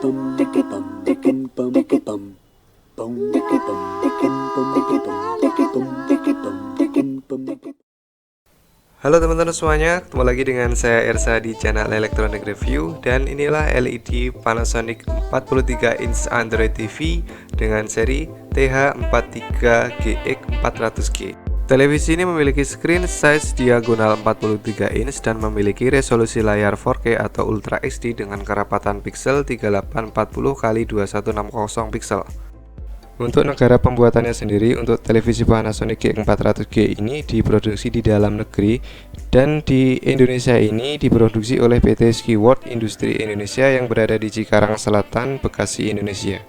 Halo teman-teman semuanya, ketemu lagi dengan saya Ersa di channel Electronic Review. Dan inilah LED Panasonic 43 inch Android TV dengan seri TH43GX400G. Televisi ini memiliki screen size diagonal 43 inch dan memiliki resolusi layar 4K atau Ultra HD dengan kerapatan pixel 3840x2160 pixel. Untuk negara pembuatannya sendiri, untuk televisi Panasonic GX400G ini diproduksi di dalam negeri, dan di Indonesia ini diproduksi oleh PT Skyward Industri Indonesia yang berada di Cikarang Selatan, Bekasi, Indonesia.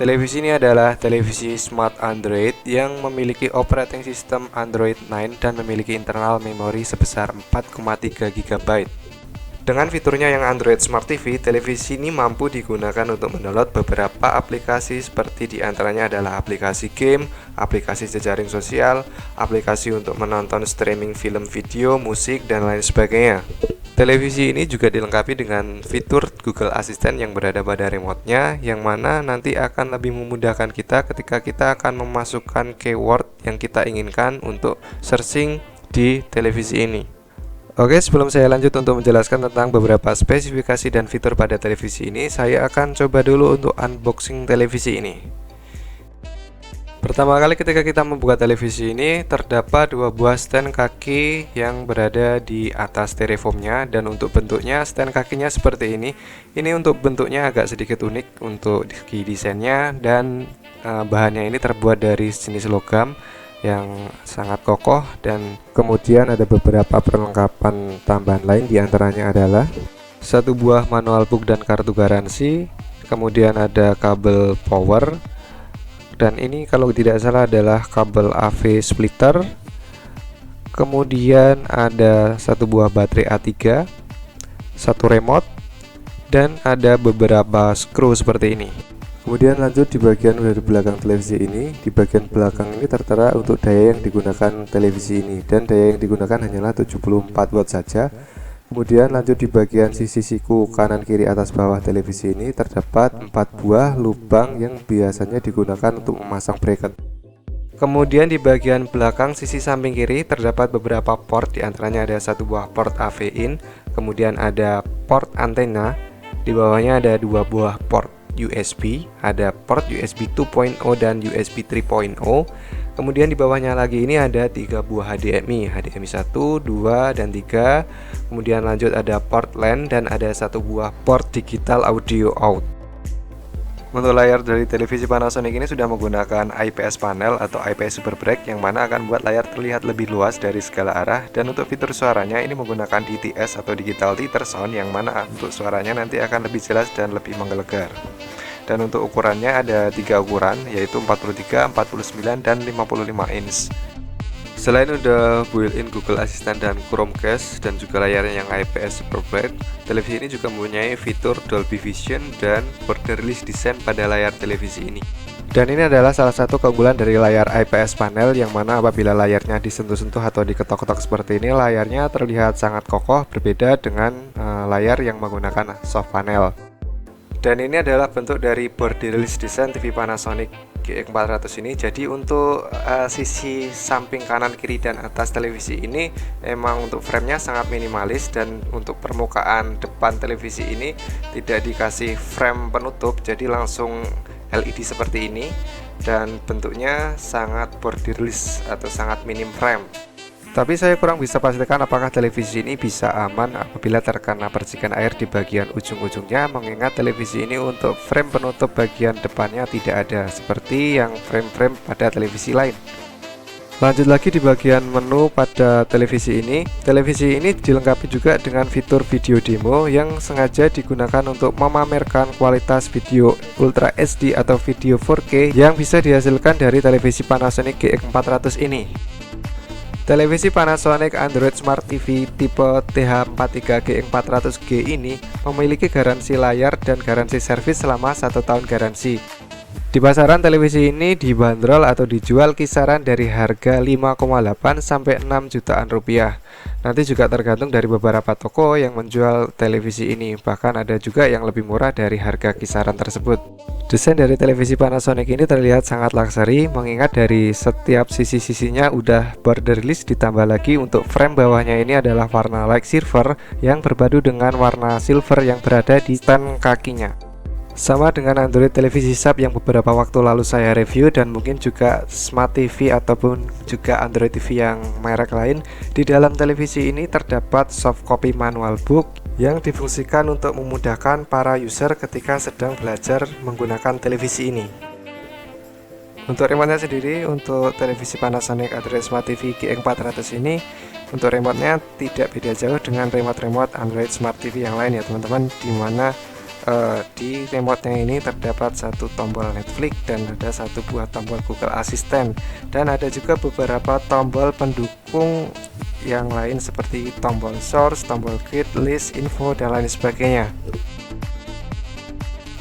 Televisi ini adalah televisi smart Android yang memiliki operating system Android 9 dan memiliki internal memori sebesar 4,3 GB. Dengan fiturnya yang Android Smart TV, televisi ini mampu digunakan untuk mendownload beberapa aplikasi seperti diantaranya adalah aplikasi game, aplikasi jejaring sosial, aplikasi untuk menonton streaming film video, musik, dan lain sebagainya. Televisi ini juga dilengkapi dengan fitur Google Assistant yang berada pada remote-nya, yang mana nanti akan lebih memudahkan kita ketika kita akan memasukkan keyword yang kita inginkan untuk searching di televisi ini. Oke, sebelum saya lanjut untuk menjelaskan tentang beberapa spesifikasi dan fitur pada televisi ini, saya akan coba dulu untuk unboxing televisi ini. Pertama kali ketika kita membuka televisi ini, terdapat dua buah stand kaki yang berada di atas styrofoamnya, dan untuk bentuknya stand kakinya seperti ini. Ini untuk bentuknya agak sedikit unik untuk desainnya, dan bahannya ini terbuat dari jenis logam yang sangat kokoh, dan kemudian ada beberapa perlengkapan tambahan lain, diantaranya adalah satu buah manual book dan kartu garansi, kemudian ada kabel power, dan ini kalau tidak salah adalah kabel AV splitter, kemudian ada satu buah baterai A3, satu remote, dan ada beberapa skru seperti ini. Kemudian lanjut di bagian dari belakang televisi ini. Di bagian belakang ini tertera untuk daya yang digunakan televisi ini, dan daya yang digunakan hanyalah 74 watt saja. Kemudian lanjut di bagian sisi siku kanan kiri atas bawah televisi ini terdapat 4 buah lubang yang biasanya digunakan untuk memasang bracket. Kemudian di bagian belakang sisi samping kiri terdapat beberapa port, diantaranya ada satu buah port AV in, kemudian ada port antena, di bawahnya ada dua buah port USB, ada port USB 2.0 dan USB 3.0. Kemudian di bawahnya lagi ini ada tiga buah HDMI 1, 2, dan 3. Kemudian lanjut ada port LAN dan ada satu buah port digital audio out. Untuk layar dari televisi Panasonic ini sudah menggunakan IPS panel atau IPS Super Bright, yang mana akan membuat layar terlihat lebih luas dari segala arah. Dan untuk fitur suaranya ini menggunakan DTS atau Digital Theater Sound, yang mana untuk suaranya nanti akan lebih jelas dan lebih menggelegar. Dan untuk ukurannya ada 3 ukuran, yaitu 43, 49, dan 55 inch. Selain udah built-in Google Assistant dan Chromecast dan juga layarnya yang IPS Super Bright, televisi ini juga mempunyai fitur Dolby Vision dan border release design pada layar televisi ini. Dan ini adalah salah satu keunggulan dari layar IPS panel, yang mana apabila layarnya disentuh-sentuh atau diketok-ketok seperti ini, layarnya terlihat sangat kokoh, berbeda dengan layar yang menggunakan soft panel. Dan ini adalah bentuk dari border release design TV Panasonic GX400 ini. Jadi untuk sisi samping kanan, kiri, dan atas televisi ini emang untuk framenya sangat minimalis, dan untuk permukaan depan televisi ini tidak dikasih frame penutup, jadi langsung LED seperti ini, dan bentuknya sangat border release atau sangat minim frame. Tapi saya kurang bisa pastikan apakah televisi ini bisa aman apabila terkena percikan air di bagian ujung-ujungnya, mengingat televisi ini untuk frame penutup bagian depannya tidak ada seperti yang frame-frame pada televisi lain. Lanjut lagi di bagian menu pada televisi ini. Televisi ini dilengkapi juga dengan fitur video demo yang sengaja digunakan untuk memamerkan kualitas video Ultra HD atau video 4K yang bisa dihasilkan dari televisi Panasonic GX400 ini. Televisi Panasonic Android Smart TV tipe TH43GX400G ini memiliki garansi layar dan garansi servis selama 1 tahun garansi. Di pasaran televisi ini dibanderol atau dijual kisaran dari harga 5,8 sampai 6 jutaan rupiah. Nanti juga tergantung dari beberapa toko yang menjual televisi ini. Bahkan ada juga yang lebih murah dari harga kisaran tersebut. Desain dari televisi Panasonic ini terlihat sangat luxury, mengingat dari setiap sisi-sisinya udah borderless, ditambah lagi untuk frame bawahnya ini adalah warna light silver yang berpadu dengan warna silver yang berada di stand kakinya. Sama dengan Android televisi sub yang beberapa waktu lalu saya review, dan mungkin juga Smart TV ataupun juga Android TV yang merek lain, di dalam televisi ini terdapat soft copy manual book yang difungsikan untuk memudahkan para user ketika sedang belajar menggunakan televisi ini. Untuk remote-nya sendiri, untuk televisi Panasonic Android Smart TV GX400 ini, untuk remote-nya tidak beda jauh dengan remote-remote Android Smart TV yang lain ya teman-teman, dimana di remote-nya ini terdapat satu tombol Netflix dan ada satu buah tombol Google Assistant, dan ada juga beberapa tombol pendukung yang lain seperti tombol source, tombol grid, list, info, dan lain sebagainya.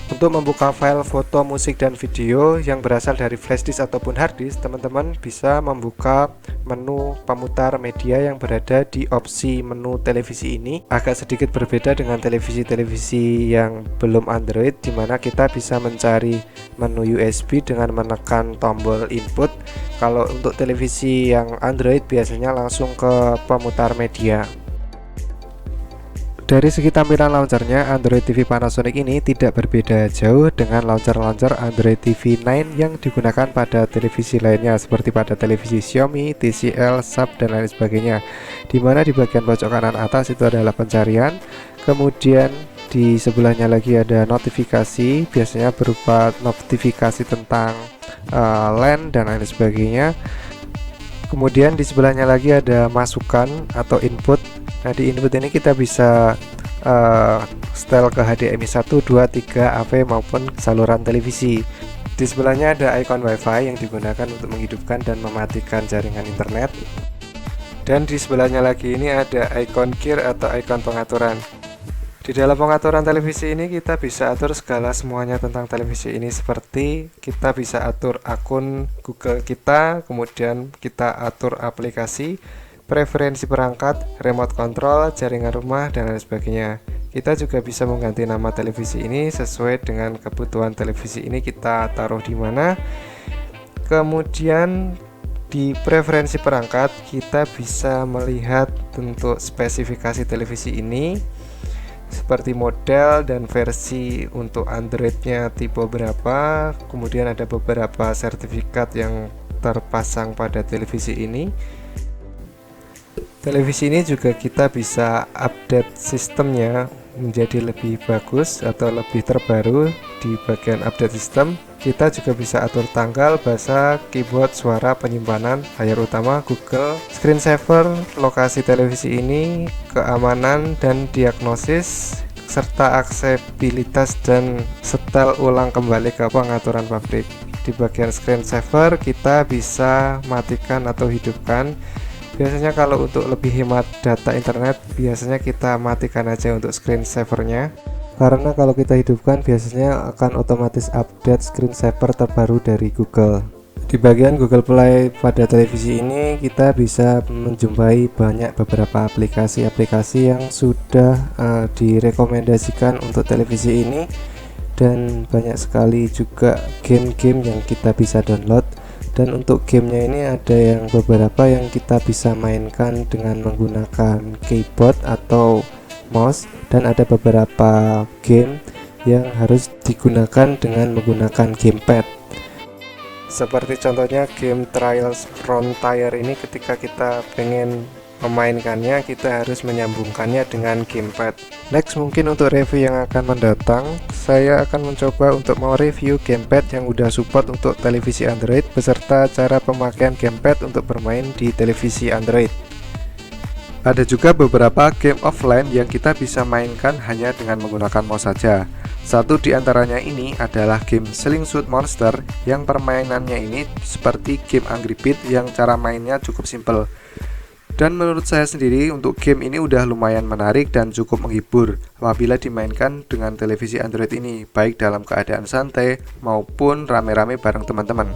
Untuk membuka file foto, musik, dan video yang berasal dari flash disk ataupun hard disk, teman-teman bisa membuka menu pemutar media yang berada di opsi menu televisi ini. Agak sedikit berbeda dengan televisi-televisi yang belum Android, dimana kita bisa mencari menu USB dengan menekan tombol input. Kalau untuk televisi yang Android biasanya langsung ke pemutar media. Dari segi tampilan launchernya, Android TV Panasonic ini tidak berbeda jauh dengan launcher-launcher Android TV 9 yang digunakan pada televisi lainnya, seperti pada televisi Xiaomi, TCL, Sub, dan lain sebagainya. Dimana di bagian pojok kanan atas itu adalah pencarian, kemudian di sebelahnya lagi ada notifikasi, biasanya berupa notifikasi tentang LAN dan lain sebagainya. Kemudian di sebelahnya lagi ada masukan atau input. Nah, di input ini kita bisa setel ke HDMI 1, 2, 3, AV maupun saluran televisi. Di sebelahnya ada ikon WiFi yang digunakan untuk menghidupkan dan mematikan jaringan internet. Dan di sebelahnya lagi ini ada ikon gear atau ikon pengaturan. Di dalam pengaturan televisi ini kita bisa atur segala semuanya tentang televisi ini, seperti kita bisa atur akun Google kita, kemudian kita atur aplikasi, preferensi perangkat, remote control, jaringan rumah, dan lain sebagainya. Kita juga bisa mengganti nama televisi ini sesuai dengan kebutuhan televisi ini kita taruh di mana. Kemudian di preferensi perangkat kita bisa melihat bentuk spesifikasi televisi ini, seperti model dan versi untuk Androidnya tipe berapa. Kemudian ada beberapa sertifikat yang terpasang pada televisi ini. Televisi ini juga kita bisa update sistemnya menjadi lebih bagus atau lebih terbaru. Di bagian update sistem kita juga bisa atur tanggal, bahasa, keyboard, suara, penyimpanan, layar utama, Google, screensaver, lokasi televisi ini, keamanan dan diagnosis, serta aksesibilitas dan setel ulang kembali ke pengaturan pabrik. Di bagian screensaver kita bisa matikan atau hidupkan. Biasanya kalau untuk lebih hemat data internet, biasanya kita matikan aja untuk screensavernya, karena kalau kita hidupkan biasanya akan otomatis update screensaver terbaru dari Google. Di bagian Google Play pada televisi ini kita bisa menjumpai beberapa aplikasi-aplikasi yang sudah direkomendasikan untuk televisi ini, dan banyak sekali juga game-game yang kita bisa download. Dan untuk gamenya ini ada yang beberapa yang kita bisa mainkan dengan menggunakan keyboard atau mouse, dan ada beberapa game yang harus digunakan dengan menggunakan gamepad. Seperti contohnya game Trials Frontier ini, ketika kita pengen memainkannya kita harus menyambungkannya dengan gamepad. Next, mungkin untuk review yang akan mendatang, saya akan mencoba untuk mereview gamepad yang udah support untuk televisi Android beserta cara pemakaian gamepad untuk bermain di televisi Android. Ada juga beberapa game offline yang kita bisa mainkan hanya dengan menggunakan mouse saja. Satu di antaranya ini adalah game Slingshot Monster yang permainannya ini seperti game Angry Birds yang cara mainnya cukup simple. Dan menurut saya sendiri untuk game ini udah lumayan menarik dan cukup menghibur apabila dimainkan dengan televisi Android ini, baik dalam keadaan santai maupun rame-rame bareng teman-teman.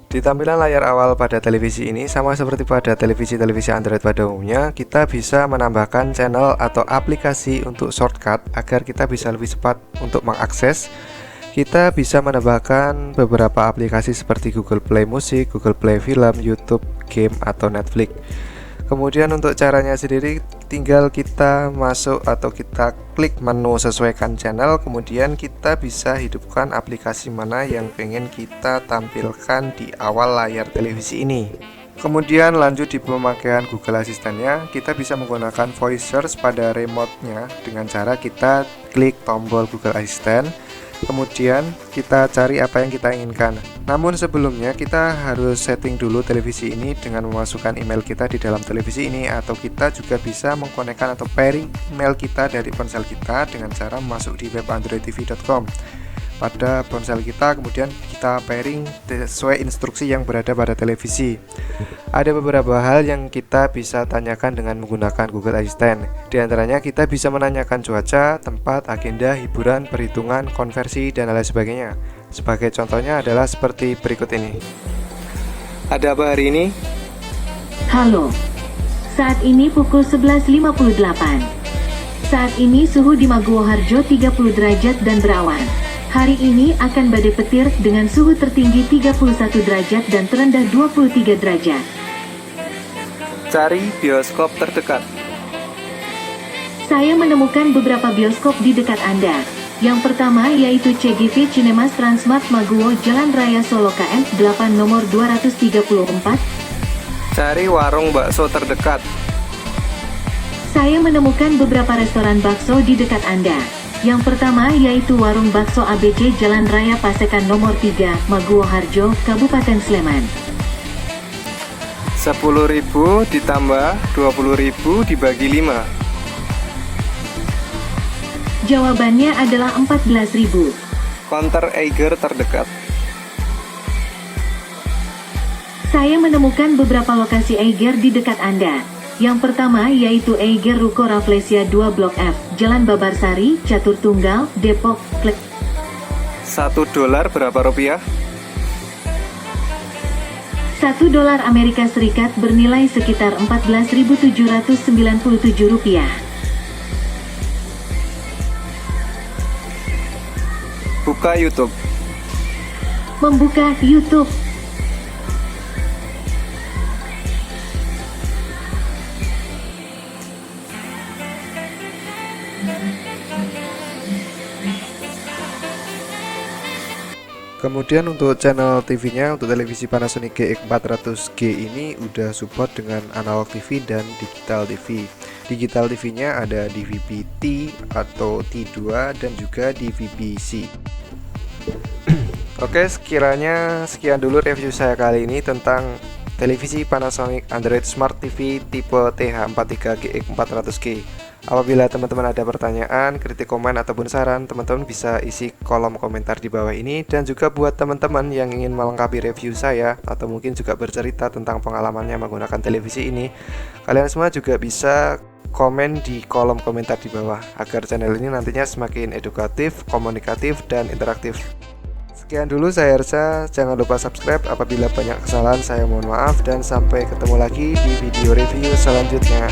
Di tampilan layar awal pada televisi ini sama seperti pada televisi-televisi Android pada umumnya, kita bisa menambahkan channel atau aplikasi untuk shortcut agar kita bisa lebih cepat untuk mengakses. Kita bisa menambahkan beberapa aplikasi seperti Google Play Musik, Google Play Film, YouTube, game, atau Netflix. Kemudian untuk caranya sendiri tinggal kita masuk atau kita klik menu sesuaikan channel, kemudian kita bisa hidupkan aplikasi mana yang pengen kita tampilkan di awal layar televisi ini. Kemudian lanjut di pemakaian Google Assistant-nya, kita bisa menggunakan voice search pada remote-nya dengan cara kita klik tombol Google Assistant. Kemudian kita cari apa yang kita inginkan. Namun sebelumnya kita harus setting dulu televisi ini dengan memasukkan email kita di dalam televisi ini, atau kita juga bisa mengkonekkan atau pairing email kita dari ponsel kita dengan cara masuk di web androidtv.com pada ponsel kita, kemudian kita pairing sesuai instruksi yang berada pada televisi. Ada beberapa hal yang kita bisa tanyakan dengan menggunakan Google Assistant. Di antaranya kita bisa menanyakan cuaca, tempat, agenda, hiburan, perhitungan, konversi, dan lain sebagainya. Sebagai contohnya adalah seperti berikut ini. Ada apa hari ini? Halo. Saat ini pukul 11.58. Saat ini suhu di Maguwo Harjo 30 derajat dan berawan. Hari ini akan badai petir dengan suhu tertinggi 31 derajat dan terendah 23 derajat. Cari bioskop terdekat. Saya menemukan beberapa bioskop di dekat Anda. Yang pertama yaitu CGV Cinemas Transmart Maguwo, Jalan Raya Solo KM 8 nomor 234. Cari warung bakso terdekat. Saya menemukan beberapa restoran bakso di dekat Anda. Yang pertama yaitu Warung Bakso ABC Jalan Raya Pasekan nomor 3, Maguwo Harjo, Kabupaten Sleman. 10.000 ditambah 20.000 dibagi 5. Jawabannya adalah 14.000. Counter Eiger terdekat. Saya menemukan beberapa lokasi Eiger di dekat Anda. Yang pertama yaitu Eiger Ruko Rafflesia 2 Blok F, Jalan Babarsari, Catur Tunggal, Depok, Klik. $1 berapa rupiah? $1 Amerika Serikat bernilai sekitar 14.797 rupiah. Buka YouTube. Membuka YouTube. Kemudian untuk channel TV-nya, untuk televisi Panasonic GX400G ini udah support dengan analog TV dan digital TV. Digital TV-nya ada DVB-T atau T2 dan juga DVB-C. Oke, sekiranya sekian dulu review saya kali ini tentang televisi Panasonic Android Smart TV tipe TH43GX400G. Apabila teman-teman ada pertanyaan, kritik, komen, ataupun saran, teman-teman bisa isi kolom komentar di bawah ini. Dan juga buat teman-teman yang ingin melengkapi review saya, atau mungkin juga bercerita tentang pengalamannya menggunakan televisi ini, kalian semua juga bisa komen di kolom komentar di bawah, agar channel ini nantinya semakin edukatif, komunikatif, dan interaktif. Sekian dulu saya Ersa, jangan lupa subscribe. Apabila banyak kesalahan saya mohon maaf, dan sampai ketemu lagi di video review selanjutnya.